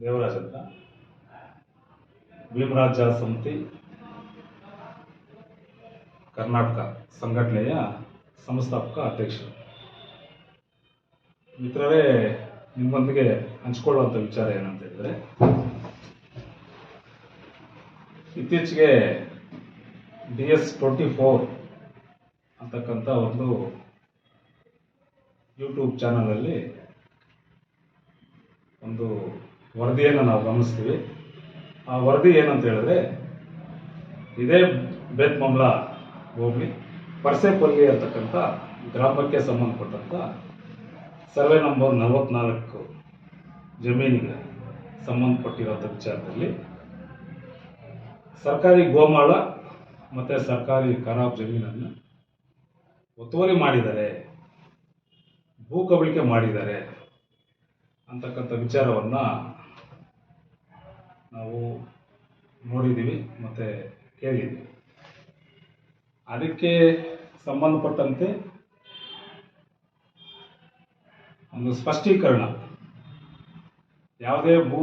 ದೇವರಾಜ್ ಅಂತ, ಭೀಮರಾಜ ಸಮಿತಿ ಕರ್ನಾಟಕ ಸಂಘಟನೆಯ ಸಂಸ್ಥಾಪಕ ಅಧ್ಯಕ್ಷರು. ಮಿತ್ರರೇ, ನಿಮ್ಮೊಂದಿಗೆ ಹಂಚಿಕೊಳ್ಳುವಂಥ ವಿಚಾರ ಏನಂತ ಹೇಳಿದ್ರೆ, ಇತ್ತೀಚೆಗೆ DS24 ಅಂತಕ್ಕಂಥ ಒಂದು ಯೂಟ್ಯೂಬ್ ಚಾನಲಲ್ಲಿ ಒಂದು ವರದಿಯನ್ನು ನಾವು ಗಮನಿಸ್ತೀವಿ. ಆ ವರದಿ ಏನಂತ ಹೇಳಿದ್ರೆ, ಇದೇ ಬೇತ್ಮಂಗ್ಲ ಹೋಬಳಿ ಪರ್ಸೆಪಲ್ಲಿ ಅಂತಕ್ಕಂಥ ಗ್ರಾಮಕ್ಕೆ ಸಂಬಂಧಪಟ್ಟಂಥ ಸರ್ವೆ ನಂಬರ್ 44 ಜಮೀನಿಗೆ ಸಂಬಂಧಪಟ್ಟಿರೋಂಥ ವಿಚಾರದಲ್ಲಿ ಸರ್ಕಾರಿ ಗೋಮಾಳ ಮತ್ತು ಸರ್ಕಾರಿ ಖರಾಬ್ ಜಮೀನನ್ನು ಒತ್ತುವರಿ ಮಾಡಿದ್ದಾರೆ, ಭೂ ಕಬಳಿಕೆ ಮಾಡಿದ್ದಾರೆ ಅಂತಕ್ಕಂಥ ವಿಚಾರವನ್ನು ನಾವು ನೋಡಿದ್ದೀವಿ ಮತ್ತು ಕೇಳಿದ್ದೀವಿ. ಅದಕ್ಕೆ ಸಂಬಂಧಪಟ್ಟಂತೆ ಒಂದು ಸ್ಪಷ್ಟೀಕರಣ, ಯಾವುದೇ ಭೂ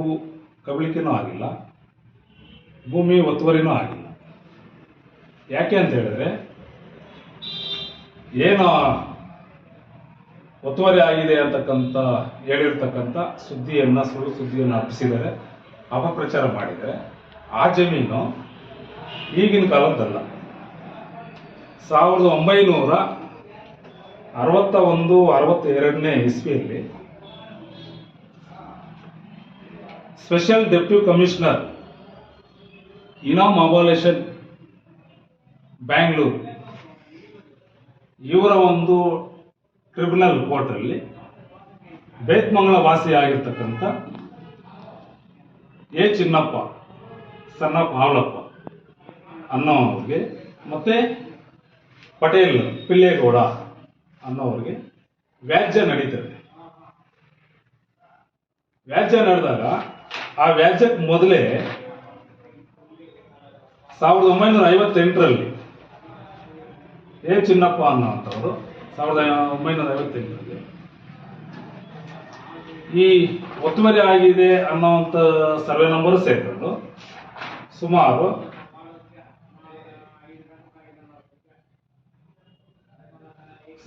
ಕಬಳಿಕೆನೂ ಆಗಿಲ್ಲ, ಭೂಮಿ ಒತ್ತುವರಿನೂ ಆಗಿಲ್ಲ. ಯಾಕೆ ಅಂತ ಹೇಳಿದ್ರೆ, ಏನು ಒತ್ತುವರಿ ಆಗಿದೆ ಅಂತಕ್ಕಂಥ ಹೇಳಿರ್ತಕ್ಕಂಥ ಸುದ್ದಿಯನ್ನು, ಸುಳ್ಳು ಸುದ್ದಿಯನ್ನು ಹಬ್ಬಿಸಿದರೆ, ಅಪಪ್ರಚಾರ ಮಾಡಿದರೆ, ಆ ಜಮೀನು ಈಗಿನ ಕಾಲದ್ದಲ್ಲ. 1961-62ನೇ ಇಸ್ವಿಯಲ್ಲಿ ಸ್ಪೆಷಲ್ ಡೆಪ್ಯೂಟಿ ಕಮಿಷನರ್ ಇನಾಮ್ ಅಬಾಲೇಷನ್ ಬ್ಯಾಂಗ್ಳೂರು ಇವರ ಒಂದು ಟ್ರಿಬ್ಯುನಲ್ ಕೋರ್ಟಲ್ಲಿ ಬೇತ್ಮಂಗಲ ವಾಸಿಯಾಗಿರ್ತಕ್ಕಂಥ ಎ ಚಿನ್ನಪ್ಪ ಸನ್ನಪ್ಪ ಹಾವಲಪ್ಪ ಅನ್ನೋವ್ರಿಗೆ ಮತ್ತೆ ಪಟೇಲ್ ಪಿಲ್ಲೇಗೌಡ ಅನ್ನೋವ್ರಿಗೆ ವ್ಯಾಜ್ಯ ನಡೀತದೆ. ವ್ಯಾಜ್ಯ ನಡೆದಾಗ ಆ ವ್ಯಾಜ್ಯಕ್ಕೆ ಮೊದಲೇ 1958ರಲ್ಲಿ ಎ ಚಿನ್ನಪ್ಪ ಅನ್ನೋಂಥವ್ರು 1958ರಲ್ಲಿ ಈ ಒತ್ತುವರಿ ಆಗಿದೆ ಅನ್ನೋಂಥ ಸರ್ವೆ ನಂಬರ್ ಸೇರಿಕೊಂಡು ಸುಮಾರು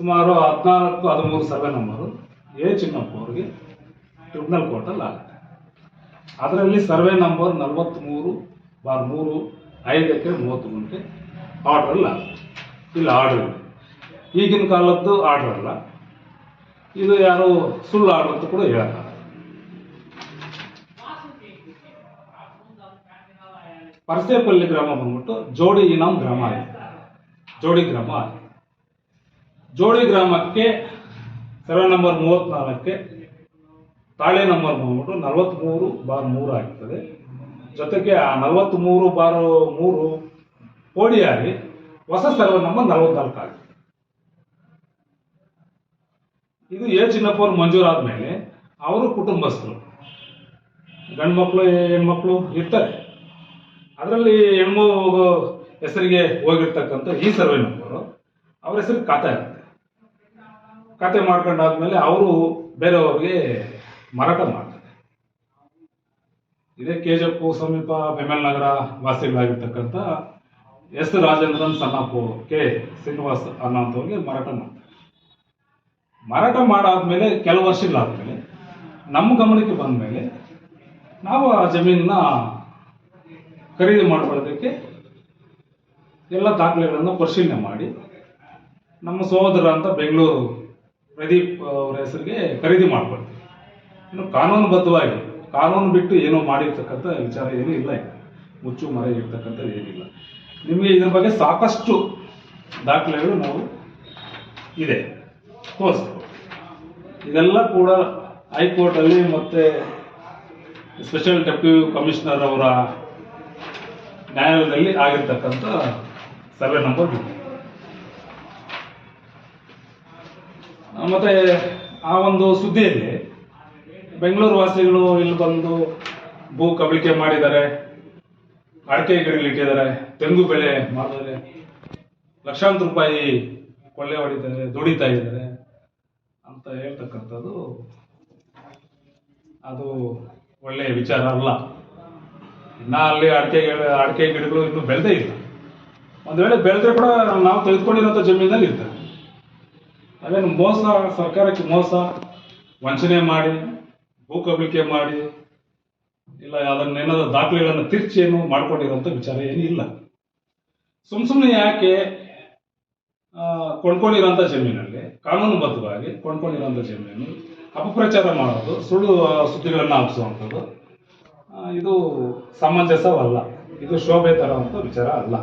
14-13 ಸರ್ವೆ ನಂಬರು ಎ ಚಿನ್ನಪ್ಪ ಅವರಿಗೆ ಟ್ರಿಬ್ಯುನಲ್ ಕೋರ್ಟಲ್ಲಿ ಆಗುತ್ತೆ. ಅದರಲ್ಲಿ ಸರ್ವೆ ನಂಬರ್ 43/3 5:30 ಆರ್ಡ್ರಲ್ಲ ಆಗುತ್ತೆ. ಇಲ್ಲಿ ಆರ್ಡರ್ ಇದೆ, ಈಗಿನ ಕಾಲದ್ದು ಆರ್ಡರ್ ಅಲ್ಲ, ಇದು ಯಾರು ಸುಳ್ಳು ಆರ್ಡರ್ ಅಂತ ಕೂಡ ಹೇಳಲ್ಲ. ಪರ್ಸೆಪಲ್ಲಿ ಗ್ರಾಮ ಬಂದ್ಬಿಟ್ಟು ಜೋಡಿ ಇನಾಮ್ ಗ್ರಾಮ ಆಗಿದೆ, ಜೋಡಿ ಗ್ರಾಮ ಆಗಿದೆ. ಜೋಡಿ ಗ್ರಾಮಕ್ಕೆ ಸರ್ವೆ ನಂಬರ್ 34ಕ್ಕೆ ತಾಳೆ ನಂಬರ್ ಬಂದ್ಬಿಟ್ಟು 43/3 ಆಗ್ತದೆ. ಜೊತೆಗೆ ಆ 43/3 ಪೋಡಿಯಾಗಿ ಹೊಸ ಸರ್ವೆ ನಂಬರ್ 44 ಆಗಿದೆ. ಇದು ಎ ಚಿನ್ನಪ್ಪ ಅವರು ಮಂಜೂರಾದ ಮೇಲೆ ಅವರು ಕುಟುಂಬಸ್ಥರು, ಗಂಡು ಮಕ್ಕಳು ಹೆಣ್ಮಕ್ಳು ಇರ್ತಾರೆ. ಅದರಲ್ಲಿ ಹೆಣ್ಮಗು ಹೆಸರಿಗೆ ಹೋಗಿರ್ತಕ್ಕಂಥ ಈ ಸರ್ವೆ ನಂಬರು ಅವ್ರ ಹೆಸರಿಗೆ ಖಾತೆ ಇರುತ್ತೆ. ಖಾತೆ ಮಾಡ್ಕೊಂಡಾದ್ಮೇಲೆ ಅವರು ಬೇರೆಯವ್ರಿಗೆ ಮಾರಾಟ ಮಾಡ್ತಾರೆ. ಇದೇ ಕೆಜಪ್ಪು ಸಮೀಪ ಬೆಮೆಲ್ ನಗರ ವಾಸಿಗಳಾಗಿರ್ತಕ್ಕಂಥ ಎಸ್ ರಾಜೇಂದ್ರನ್ ಸನ್ನಪ್ಪು ಕೆ ಶ್ರೀನಿವಾಸ್ ಅನ್ನೋಂಥವ್ರಿಗೆ ಮಾರಾಟ ಮಾಡ್ತಾರೆ. ಮಾರಾಟ ಮಾಡಾದ್ಮೇಲೆ ಕೆಲವು ವರ್ಷಗಳಾದ್ಮೇಲೆ ನಮ್ಮ ಗಮನಕ್ಕೆ ಬಂದ ಮೇಲೆ ನಾವು ಆ ಜಮೀನನ್ನ ಖರೀದಿ ಮಾಡ್ಕೊಳ್ಳೋದಕ್ಕೆ ಎಲ್ಲ ದಾಖಲೆಗಳನ್ನು ಪರಿಶೀಲನೆ ಮಾಡಿ ನಮ್ಮ ಸಹೋದರ ಅಂತ ಬೆಂಗಳೂರು ಪ್ರದೀಪ್ ಅವರ ಹೆಸರಿಗೆ ಖರೀದಿ ಮಾಡ್ಕೊಳ್ತೀವಿ. ಇನ್ನು ಕಾನೂನುಬದ್ಧವಾಗಿ, ಕಾನೂನು ಬಿಟ್ಟು ಏನೋ ಮಾಡಿರ್ತಕ್ಕಂಥ ವಿಚಾರ ಏನೂ ಇಲ್ಲ, ಈಗ ಮುಚ್ಚು ಮರೆ ಇರ್ತಕ್ಕಂಥದ್ದು ಏನಿಲ್ಲ. ನಿಮಗೆ ಇದ್ರ ಬಗ್ಗೆ ಸಾಕಷ್ಟು ದಾಖಲೆಗಳು ನಾವು ಇದೆ ತೋರಿಸ್ತೀವಿ. ಇದೆಲ್ಲ ಕೂಡ ಹೈಕೋರ್ಟಲ್ಲಿ ಮತ್ತೆ ಸ್ಪೆಷಲ್ ಡೆಪ್ಯೂಟಿ ಕಮಿಷನರ್ ಅವರ ನ್ಯಾಯಾಲಯದಲ್ಲಿ ಆಗಿರ್ತಕ್ಕಂಥ ಸರ್ವೆ ನಂಬರ್ ಇದೆ. ಮತ್ತೆ ಆ ಒಂದು ಸುದ್ದಿಯಲ್ಲಿ ಬೆಂಗಳೂರು ವಾಸಿಗಳು ಇಲ್ಲಿ ಬಂದು ಭೂ ಕಬಳಿಕೆ ಮಾಡಿದ್ದಾರೆ, ಅಡಿಕೆ ಗಿಡಗಳಿಟ್ಟಿದ್ದಾರೆ, ತೆಂಗು ಬೆಳೆ ಮಾಡಿದರೆ ಲಕ್ಷಾಂತರ ರೂಪಾಯಿ ಕೊಳ್ಳೆ ಹೊಡಿತಾರೆ, ದುಡಿತಾ ಇದ್ದಾರೆ ಅಂತ ಹೇಳ್ತಕ್ಕಂಥದ್ದು ಅದು ಒಳ್ಳೆಯ ವಿಚಾರ ಅಲ್ಲ. ಇನ್ನ ಅಲ್ಲಿ ಅಡಿಕೆ ಗಿಡಗಳು ಇನ್ನೂ ಬೆಳೆದೇ ಇಲ್ಲ. ಒಂದು ವೇಳೆ ಬೆಳೆದ್ರೆ ಕೂಡ ನಾವು ತೆಗೆದುಕೊಂಡಿರೋಂಥ ಜಮೀನಲ್ಲಿ ಇರ್ತದೆ. ಅದೇನು ಮೋಸ, ಸರ್ಕಾರಕ್ಕೆ ಮೋಸ, ವಂಚನೆ ಮಾಡಿ, ಭೂ ಕಬಳಿಕೆ ಮಾಡಿ, ಇಲ್ಲ ಅದನ್ನೇನಾದ್ರೂ ದಾಖಲೆಗಳನ್ನು ತಿರ್ಚಿ ಏನು ಮಾಡ್ಕೊಂಡಿರೋಂಥ ವಿಚಾರ ಏನೂ ಇಲ್ಲ. ಸುಮ್ಮನೆ ಯಾಕೆ ಕೊಂಡ್ಕೊಂಡಿರೋಂಥ ಜಮೀನಲ್ಲಿ, ಕಾನೂನುಬದ್ಧವಾಗಿ ಕೊಂಡ್ಕೊಂಡಿರೋಂಥ ಜಮೀನು ಅಪಪ್ರಚಾರ ಮಾಡೋದು, ಸುಳ್ಳು ಸುದ್ದಿಗಳನ್ನು ಹಬ್ಬಿಸುವಂಥದ್ದು, ಇದು ಸಮಂಜಸವಲ್ಲ. ಇದು ಶೋಭೆ ತರುವಂಥ ವಿಚಾರ ಅಲ್ಲ.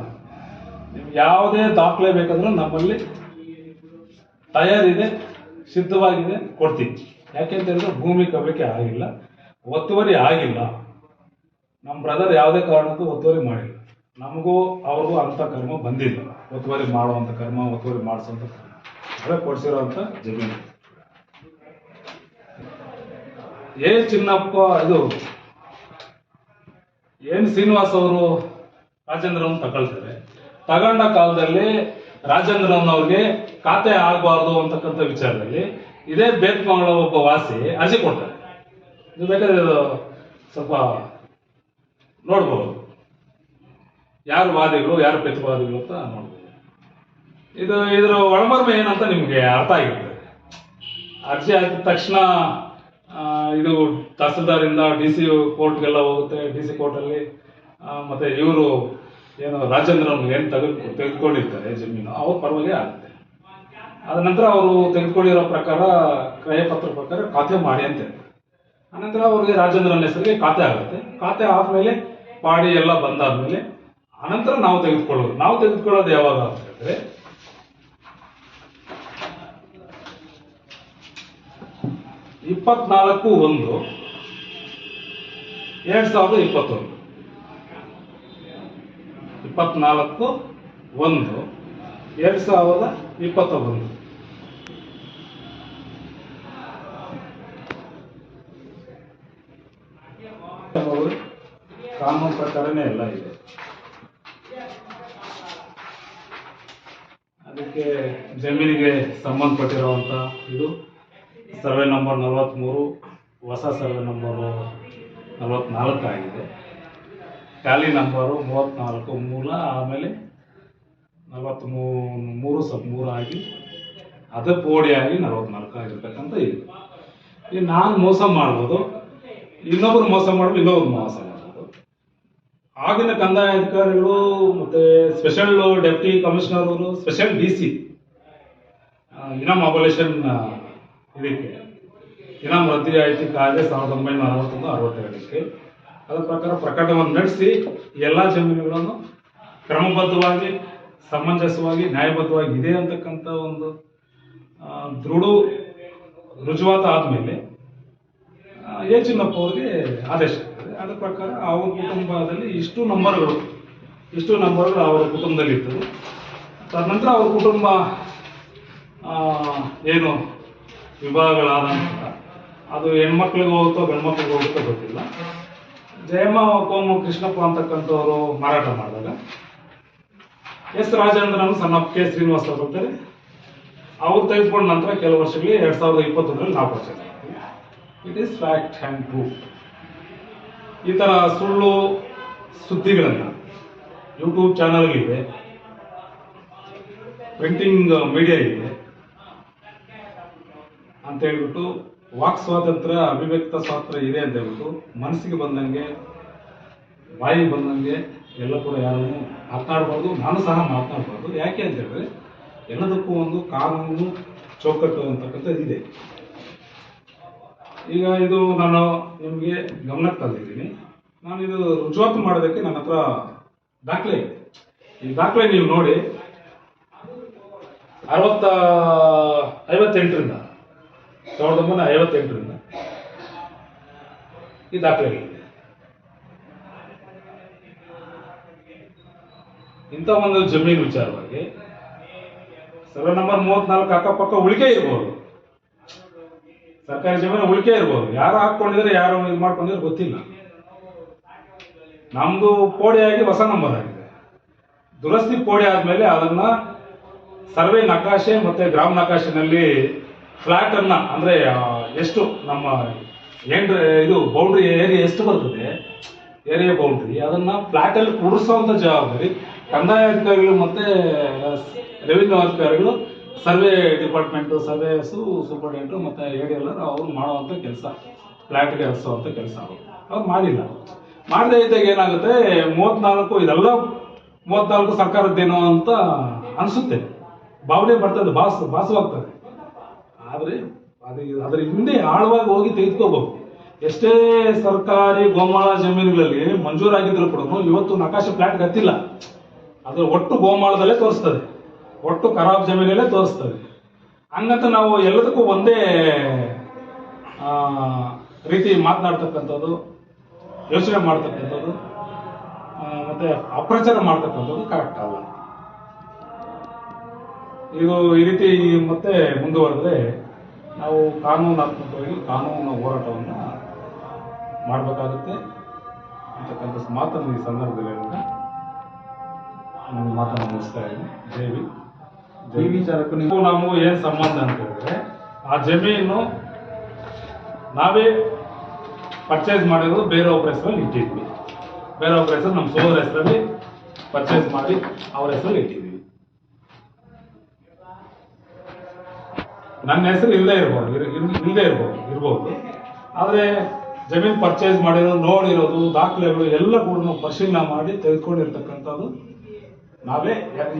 ನಿಮ್ಗೆ ಯಾವುದೇ ದಾಖಲೆ ಬೇಕಾದ್ರೂ ನಮ್ಮಲ್ಲಿ ತಯಾರಿದೆ, ಸಿದ್ಧವಾಗಿದೆ, ಕೊಡ್ತೀವಿ. ಯಾಕೆಂತ ಹೇಳಿದ್ರೆ ಭೂಮಿ ಕಬಳಿಕೆ ಆಗಿಲ್ಲ, ಒತ್ತುವರಿ ಆಗಿಲ್ಲ. ನಮ್ಮ ಬ್ರದರ್ ಯಾವುದೇ ಕಾರಣಕ್ಕೂ ಒತ್ತುವರಿ ಮಾಡಿಲ್ಲ. ನಮಗೂ ಅವ್ರಿಗೂ ಅಂಥ ಕರ್ಮ ಬಂದಿಲ್ಲ. ಒತ್ತುವರಿ ಮಾಡುವಂಥ ಕರ್ಮ, ಒತ್ತುವರಿ ಮಾಡಿಸುವಂಥ ಕರ್ಮ ಅದೇ ಕೊಡಿಸಿರೋಂಥ ಜಮೀನು. ಚಿನ್ನಪ್ಪ ಇದು ಶ್ರೀನಿವಾಸ್ ಅವರು ರಾಜೇಂದ್ರನ್ ತಗೊಳ್ತಾರೆ. ತಗೊಂಡ ಕಾಲದಲ್ಲಿ ರಾಜೇಂದ್ರನ್ ಅವ್ರಿಗೆ ಖಾತೆ ಆಗಬಾರ್ದು ಅಂತಕ್ಕಂಥ ವಿಚಾರದಲ್ಲಿ ಇದೇ ಬೇತ್ಮಂಗಳ ಒಬ್ಬ ವಾಸಿ ಅರ್ಜಿ ಕೊಡ್ತಾರೆ. ಇದು ಬೇಕಾದ್ರೆ ಸ್ವಲ್ಪ ನೋಡ್ಬೋದು, ಯಾರು ವಾದಿಗಳು, ಯಾರು ಪ್ರತಿವಾದಿಗಳು ಅಂತ ನೋಡ್ಬೋದು. ಇದರ ಒಳಮರ್ಮೆ ಏನಂತ ನಿಮ್ಗೆ ಅರ್ಥ ಆಗಿರ್ತದೆ. ಅರ್ಜಿ ಹಾಕಿದ ತಕ್ಷಣ ಇದು ತಹಸೀಲ್ದಾರಿಂದ DC ಕೋರ್ಟ್ಗೆಲ್ಲ ಹೋಗುತ್ತೆ. DC ಕೋರ್ಟಲ್ಲಿ ಮತ್ತೆ ಇವರು ಏನು ರಾಜೇಂದ್ರನ್ ಏನು ತೆಗೆದುಕೊಂಡಿರ್ತಾರೆ ಜಮೀನು, ಅವ್ರ ಪರವಾಗಿ ಆಗುತ್ತೆ. ಅದ ನಂತರ ಅವರು ತೆಗೆದುಕೊಂಡಿರೋ ಪ್ರಕಾರ, ಕ್ರಯಪತ್ರ ಪ್ರಕಾರ ಖಾತೆ ಮಾಡಿ ಅಂತ ಹೇಳ್ತಾರೆ. ಅನಂತರ ಅವ್ರಿಗೆ ರಾಜೇಂದ್ರನ್ ಹೆಸರಿಗೆ ಖಾತೆ ಆಗುತ್ತೆ. ಖಾತೆ ಆದ್ಮೇಲೆ ಪಾಡಿ ಎಲ್ಲ ಬಂದಾದ್ಮೇಲೆ ಅನಂತರ ನಾವು ತೆಗೆದುಕೊಳ್ಳೋದು ಯಾವಾಗ ಅಂತ ಹೇಳಿದ್ರೆ, ಇಪ್ಪತ್ನಾಲ್ಕು 1/2021 ಕಾನೂನು ಪ್ರಕಾರನೇ ಎಲ್ಲ ಇದೆ. ಅದಕ್ಕೆ ಜಮೀನಿಗೆ ಸಂಬಂಧಪಟ್ಟಿರುವಂಥ ಇದು ಸರ್ವೆ ನಂಬರ್ 43, ಹೊಸ ಸರ್ವೆ ನಂಬರು 44 ಆಗಿದೆ. ಖಾಲಿ ನಂಬರು 34 ಮೂಲ, ಆಮೇಲೆ 43/3 ಆಗಿ ಅದೇ ಪೋಡಿಯಾಗಿ 44 ಆಗಿರ್ತಕ್ಕಂಥ ಇದು. ಈಗ ನಾನು ಮೋಸ ಮಾಡ್ಬೋದು, ಇನ್ನೊಬ್ರು ಮೋಸ ಮಾಡ್ಬೋದು, ಇನ್ನೊಬ್ರು ಮೋಸ ಮಾಡ್ಬೋದು. ಆಗಿನ ಕಂದಾಯ ಅಧಿಕಾರಿಗಳು ಮತ್ತೆ ಸ್ಪೆಷಲ್ ಡೆಪ್ಟಿ ಕಮಿಷನರ್ ಅವರು, ಸ್ಪೆಷಲ್ DC ಇನಾಮ್ ಅಬಲೇಷನ್ ಇದಕ್ಕೆ ಇನಾಮ್ ರದ್ದಿ ಆಯ್ತು ಕಾಯ್ದೆ 1961-62ಕ್ಕೆ ಅದರ ಪ್ರಕಾರ ಪ್ರಕರಣವನ್ನು ನಡೆಸಿ ಎಲ್ಲ ಜಮೀನುಗಳನ್ನು ಕ್ರಮಬದ್ಧವಾಗಿ, ಸಮಂಜಸವಾಗಿ, ನ್ಯಾಯಬದ್ಧವಾಗಿ ಇದೆ ಅಂತಕ್ಕಂಥ ಒಂದು ದೃಢ ರುಜುವಾತ ಆದಮೇಲೆ ಚಿನ್ನಪ್ಪ ಅವ್ರಿಗೆ ಆದೇಶ ಆಗ್ತದೆ. ಅದರ ಪ್ರಕಾರ ಅವ್ರ ಕುಟುಂಬದಲ್ಲಿ ಇಷ್ಟು ನಂಬರ್ಗಳು ಅವರ ಕುಟುಂಬದಲ್ಲಿ ಇರ್ತದೆ. ತದನಂತರ ಅವ್ರ ಕುಟುಂಬ ಏನು ವಿಭಾಗಗಳಾದ ನಂತರ ಅದು ಹೆಣ್ಮಕ್ಳಿಗೆ ಹೋಗುತ್ತೋ ಗಂಡ್ಮಕ್ಳಿಗೆ ಹೋಗುತ್ತೋ ಗೊತ್ತಿಲ್ಲ. ಜಯಮ್ಮ ಕೋಮು ಕೃಷ್ಣಪ್ಪ ಅಂತಕ್ಕಂಥವ್ರು ಮಾರಾಟ ಮಾಡಿದಾಗ ರಾಜೇಂದ್ರನ್ ಸಣ್ಣಪ್ಪ ಶ್ರೀನಿವಾಸ್ ಅವರು ಬರ್ತಾರೆ. ಅವ್ರು ತೆಗೆದುಕೊಂಡ ನಂತರ ಕೆಲವು ವರ್ಷಗಳಿಗೆ 2021ರಲ್ಲಿ ನಾವು ಪರ್ಚೇಸ್ ಮಾಡ್ತೀವಿ. It is fact and proof. ಈ ಥರ ಸುಳ್ಳು ಸುದ್ದಿಗಳನ್ನು ಯೂಟ್ಯೂಬ್ ಚಾನಲ್ಗಳಿದೆ, ಪ್ರಿಂಟಿಂಗ್ ಮೀಡಿಯಾ ಇದೆ ಅಂತ ಹೇಳ್ಬಿಟ್ಟು, ವಾಕ್ ಸ್ವಾತಂತ್ರ್ಯ, ಅಭಿವ್ಯಕ್ತ ಸ್ವಾತಂತ್ರ್ಯ ಇದೆ ಅಂತ ಹೇಳ್ಬಿಟ್ಟು ಮನಸ್ಸಿಗೆ ಬಂದಂಗೆ, ಬಾಯಿಗೆ ಬಂದಂಗೆ ಎಲ್ಲ ಕೂಡ ಯಾರನ್ನು ಮಾತನಾಡಬಾರ್ದು. ನಾನು ಸಹ ಮಾತನಾಡಬಾರ್ದು. ಯಾಕೆ ಅಂತ ಹೇಳಿದ್ರೆ ಎಲ್ಲದಕ್ಕೂ ಒಂದು ಕಾನೂನು ಚೌಕಟ್ಟು ಅಂತಕ್ಕಂಥದ್ದು ಇದೆ. ಈಗ ಇದು ನಾನು ನಿಮಗೆ ಗಮನಕ್ಕೆ ತಂದಿದ್ದೀನಿ. ನಾನು ಇದು ರುಜುವಾತು ಮಾಡೋದಕ್ಕೆ ನನ್ನ ಹತ್ರ ದಾಖಲೆ ಇದೆ. ಈ ದಾಖಲೆ ನೀವು ನೋಡಿ, 1958ರಿಂದ ಈ ದಾಖಲೆಗಳಿದೆ. ಇಂಥ ಒಂದು ಜಮೀನು ವಿಚಾರವಾಗಿ ಸರ್ವೆ ನಂಬರ್ 34 ಅಕ್ಕಪಕ್ಕ ಉಳಿಕೆ ಇರ್ಬೋದು, ಸರ್ಕಾರಿ ಜಮೀನು ಉಳಿಕೆ ಇರ್ಬೋದು. ಯಾರು ಹಾಕೊಂಡಿದ್ರೆ, ಯಾರು ಇದು ಮಾಡ್ಕೊಂಡಿದ್ರೆ ಗೊತ್ತಿಲ್ಲ. ನಮ್ದು ಪೋಡಿಯಾಗಿ ಹೊಸ ನಂಬರ್ ಆಗಿದೆ. ದುರಸ್ತಿ ಪೋಡಿ ಆದ್ಮೇಲೆ ಅದನ್ನ ಸರ್ವೆ ನಕಾಶೆ ಮತ್ತೆ ಗ್ರಾಮ ನಕಾಶೆನಲ್ಲಿ ಫ್ಲಾಟ್ ಅನ್ನ, ಅಂದ್ರೆ ಎಷ್ಟು ನಮ್ಮ ಏನ್ ಇದು ಬೌಂಡ್ರಿ ಏರಿಯಾ ಎಷ್ಟು ಬರ್ತದೆ, ಏರಿಯಾ ಬೌಂಡ್ರಿ ಅದನ್ನ ಫ್ಲಾಟ್ ಅಲ್ಲಿ ಕೂಡಿಸುವಂತ ಜವಾಬ್ದಾರಿ ಕಂದಾಯ ಅಧಿಕಾರಿಗಳು ಮತ್ತೆ ರೆವಿನ್ಯೂ ಅಧಿಕಾರಿಗಳು, ಸರ್ವೆ ಡಿಪಾರ್ಟ್ಮೆಂಟ್, ಸರ್ವೇಸು ಸೂಪರ್ಡೆಂಟು ಮತ್ತೆ ADLR ಅವ್ರು ಮಾಡುವಂತ ಕೆಲಸ, ಫ್ಲಾಟ್ಗೆ ಹರಿಸುವಂತ ಕೆಲಸ ಅವ್ರು ಮಾಡಿಲ್ಲ. ಮಾಡದೇ ಇದ್ದಾಗ ಏನಾಗುತ್ತೆ, 34 ಇದೆಲ್ಲ 34 ಸರ್ಕಾರದ್ದೇನೋ ಅಂತ ಅನಿಸುತ್ತೆ, ಭಾವನೆ ಬರ್ತದೆ, ಭಾಸವಾಗ್ತದೆ. ಆದರೆ ಅದ್ರ ಹಿಂದೆ ಆಳವಾಗಿ ಹೋಗಿ ತೆಗೆದುಕೋಬಹುದು. ಎಷ್ಟೇ ಸರ್ಕಾರಿ ಗೋಮಾಳ ಜಮೀನುಗಳಲ್ಲಿ ಮಂಜೂರಾಗಿದ್ರು ಕೂಡ ಇವತ್ತು ನಕಾಶೆ ಫ್ಲಾಟ್ ಗತ್ತಿಲ್ಲ, ಅದು ಒಟ್ಟು ಗೋಮಾಳದಲ್ಲೇ ತೋರಿಸ್ತದೆ, ಒಟ್ಟು ಖರಾಬ್ ಜಮೀನಲ್ಲೇ ತೋರಿಸ್ತದೆ. ಹಂಗಂತ ನಾವು ಎಲ್ಲದಕ್ಕೂ ಒಂದೇ ರೀತಿ ಮಾತನಾಡ್ತಕ್ಕಂಥದ್ದು, ಯೋಚನೆ ಮಾಡ್ತಕ್ಕಂಥದ್ದು ಮತ್ತೆ ಅಪ್ರಚಾರ ಮಾಡ್ತಕ್ಕಂಥದ್ದು ಕರೆಕ್ಟ್ ಅಲ್ಲ. ಇದು ಈ ರೀತಿ ಮತ್ತೆ ಮುಂದುವರೆದ್ರೆ ನಾವು ಕಾನೂನಾತ್ಮಕವಾಗಿ ಕಾನೂನು ಹೋರಾಟವನ್ನು ಮಾಡಬೇಕಾಗುತ್ತೆ ಅಂತಕ್ಕಂಥ ಮಾತನ್ನು ಈ ಸಂದರ್ಭದಲ್ಲಿ ನಾನು ಮಾತನ್ನು ಮುಗಿಸ್ತಾ ಇದ್ದೀನಿ. ಜೈ ವಿಚಾರಕ್ಕೂ ನಮಗೂ ಏನು ಸಂಬಂಧ ಅಂತ ಹೇಳಿದ್ರೆ, ಆ ಜಮೀನು ನಾವೇ ಪರ್ಚೇಸ್ ಮಾಡಿರೋದು ಬೇರೆಯೊಬ್ಬರ ಹೆಸರಲ್ಲಿ ಇಟ್ಟಿದ್ವಿ, ಬೇರೆಯೊಬ್ಬರ ಹೆಸರು ನಮ್ಮ ಸೋದರ ಹೆಸರಲ್ಲಿ ಪರ್ಚೇಸ್ ಮಾಡಿ ಅವರ ಹೆಸರಲ್ಲಿ ಇಟ್ಟಿದ್ವಿ. ನನ್ನ ಹೆಸರು ಇಲ್ಲದೆ ಇರ್ಬೋದು, ಆದರೆ ಜಮೀನು ಪರ್ಚೇಸ್ ಮಾಡಿರೋದು, ನೋಡಿರೋದು, ದಾಖಲೆಗಳು ಎಲ್ಲ ಕೂಡ ಪರಿಶೀಲನೆ ಮಾಡಿ ತೆಗೆದುಕೊಂಡಿರ್ತಕ್ಕಂಥದ್ದು ನಾವೇ.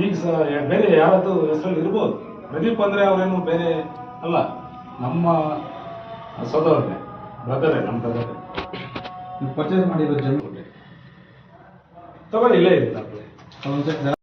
ಈಗ ಬೇರೆ ಯಾರದ್ದು ಹೆಸರಲ್ಲಿ ಇರ್ಬೋದು, ಪ್ರದೀಪ್ ಅಂದ್ರೆ ಅವರೇನು ಬೇರೆ ಅಲ್ಲ, ನಮ್ಮ ಸೋದರನೇ, ಬ್ರದರೇ, ನಮ್ಮ ಬ್ರದರೇ. ನೀವು ಪರ್ಚೇಸ್ ಮಾಡಿರೋ ಜಮೀನು ತಗೊಳ್ಳಿ, ಇಲ್ಲೇ ಇದೆ.